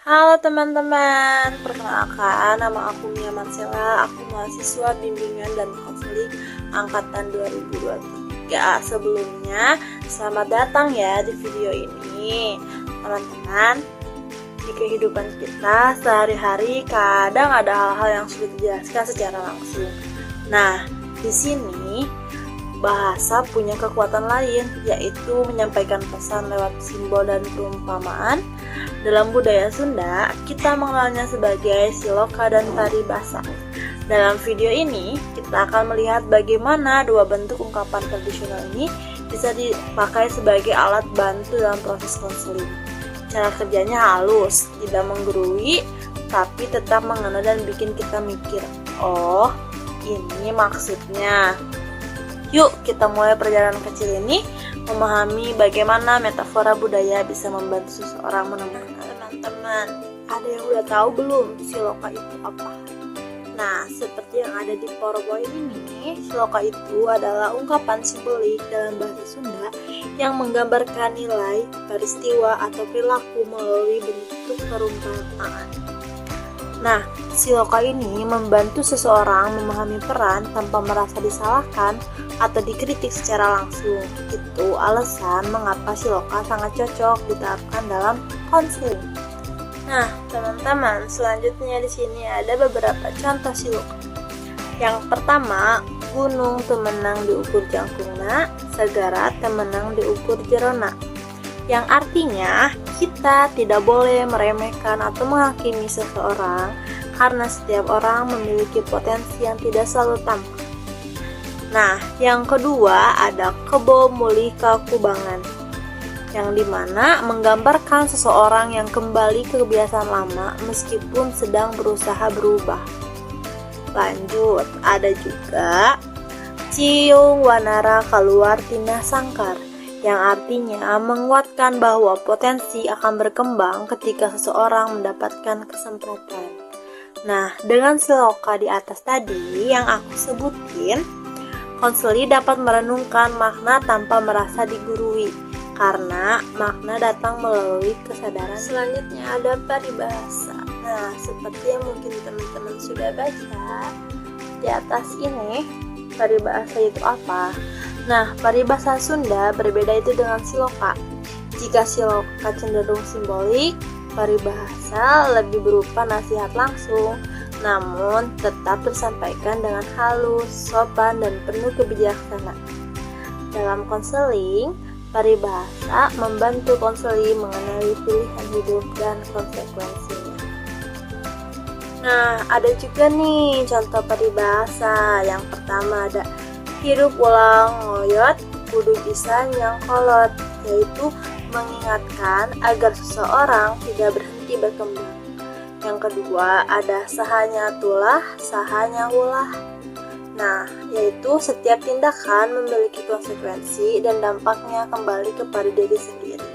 Halo teman-teman, perkenalkan nama aku Mia Marcella, aku mahasiswa bimbingan dan konseling angkatan 2023. Sebelumnya, selamat datang ya di video ini. Teman-teman, di kehidupan kita sehari-hari kadang ada hal-hal yang sulit dijelaskan secara langsung. Nah, di sini bahasa punya kekuatan lain, yaitu menyampaikan pesan lewat simbol dan perumpamaan. Dalam budaya Sunda, kita mengenalnya sebagai siloka dan paribasa. Dalam video ini, kita akan melihat bagaimana dua bentuk ungkapan tradisional ini bisa dipakai sebagai alat bantu dalam proses konseling. Cara kerjanya halus, tidak menggurui, tapi tetap mengena dan bikin kita mikir, oh, ini maksudnya. Yuk kita mulai perjalanan kecil ini memahami bagaimana metafora budaya bisa membantu seseorang menemukan. Teman-teman, ada yang udah tahu belum siloka itu apa? Nah, seperti yang ada di PowerPoint ini, siloka itu adalah ungkapan simbolik dalam bahasa Sunda yang menggambarkan nilai, peristiwa, atau perilaku melalui bentuk perumpamaan. Nah, siloka ini membantu seseorang memahami peran tanpa merasa disalahkan atau dikritik secara langsung. Itu alasan mengapa siloka sangat cocok diterapkan dalam konseling. Nah, teman-teman, selanjutnya di sini ada beberapa contoh siloka. Yang pertama, gunung temenang diukur jangkungna, segara temenang diukur jerona. Yang artinya, kita tidak boleh meremehkan atau menghakimi seseorang karena setiap orang memiliki potensi yang tidak selalu tampak. Nah, yang kedua ada kebo mulih kakubangan, yang dimana menggambarkan seseorang yang kembali ke kebiasaan lama meskipun sedang berusaha berubah. Lanjut, ada juga ciung wanara keluar tina sangkar, yang artinya menguatkan bahwa potensi akan berkembang ketika seseorang mendapatkan kesempatan. Nah, dengan siloka di atas tadi yang aku sebutin, konseli dapat merenungkan makna tanpa merasa digurui, karena makna datang melalui kesadaran. Selanjutnya ada paribasa. Nah, seperti yang mungkin teman-teman sudah baca di atas ini, paribasa itu apa? Nah, paribasa Sunda berbeda itu dengan siloka. Jika siloka cenderung simbolik, paribasa lebih berupa nasihat langsung, namun tetap tersampaikan dengan halus, sopan, dan penuh kebijaksanaan. Dalam konseling, paribasa membantu konseli mengenali pilihan hidup dan konsekuensinya. Nah, ada juga nih contoh paribasa. Yang pertama ada hirup ulang ngoyot kudu bisa nyangkolot, yaitu mengingatkan agar seseorang tidak berhenti berkembang. Yang kedua ada sahanya tulah, sahanya ulah. Nah, yaitu setiap tindakan memiliki konsekuensi dan dampaknya kembali kepada diri sendiri.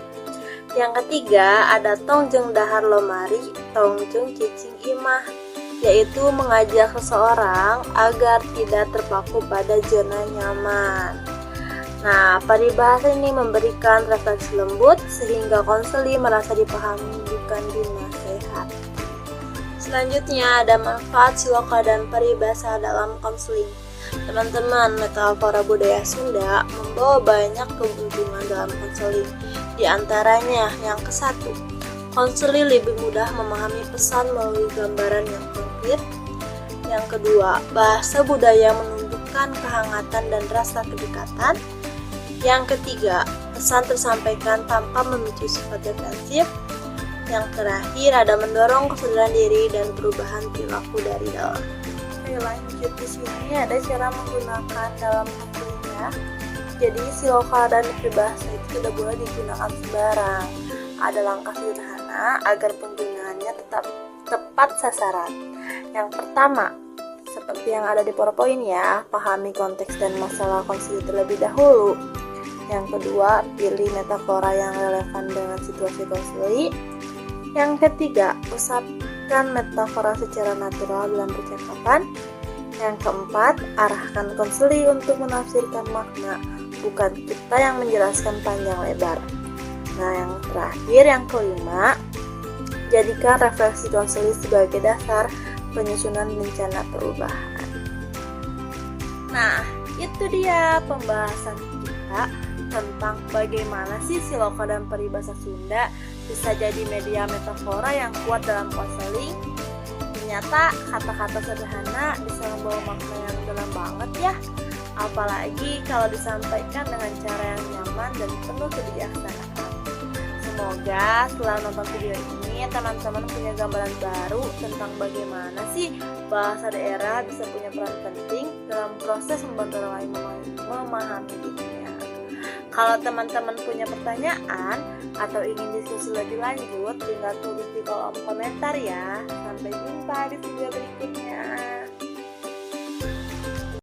Yang ketiga ada tongjeng dahar lomari, tongjeng cicing imah, yaitu mengajak seseorang agar tidak terpaku pada zona nyaman. Nah, paribasa ini memberikan refleksi lembut sehingga konseli merasa dipahami bukan dinasehat. Selanjutnya ada manfaat siloka dan paribasa dalam konseling. Teman-teman, metafora budaya Sunda membawa banyak keuntungan dalam konseling. Di antaranya yang ke-1, konseli lebih mudah memahami pesan melalui gambaran yang konkret. Yang kedua, bahasa budaya menunjukkan kehangatan dan rasa kedekatan. Yang ketiga, pesan tersampaikan tanpa memicu sifat defensif. Yang terakhir ada mendorong kesadaran diri dan perubahan perilaku dari dalam. Oke, lanjut di sini ada cara menggunakan dalam konselingnya. Jadi siloka dan paribasa itu tidak boleh digunakan sembarang. Ada langkah sederhana agar penggunaannya tetap tepat sasaran. Yang pertama, seperti yang ada di PowerPoint ya, pahami konteks dan masalah konseling terlebih dahulu. Yang kedua, pilih metafora yang relevan dengan situasi konseling. Yang ketiga, usapkan metafora secara natural dalam percakapan. Yang keempat, arahkan konseli untuk menafsirkan makna, bukan kita yang menjelaskan panjang lebar. Nah, yang terakhir, yang kelima, Jadikan refleksi konseling sebagai dasar penyusunan rencana perubahan. Nah, itu dia pembahasan kita tentang bagaimana sih Siloka dan peribahasa Sunda bisa jadi media metafora yang kuat dalam konseling. Ternyata kata-kata sederhana bisa membawa makna yang dalam banget ya. Apalagi kalau disampaikan dengan cara yang nyaman dan penuh kebijaksanaan. Semoga setelah nonton video ini teman-teman punya gambaran baru tentang bagaimana sih bahasa daerah bisa punya peran penting dalam proses membantu orang lain memahami dirinya. Kalau teman-teman punya pertanyaan atau ingin diskusi lebih lanjut, tinggal tulis di kolom komentar ya. Sampai jumpa di video berikutnya.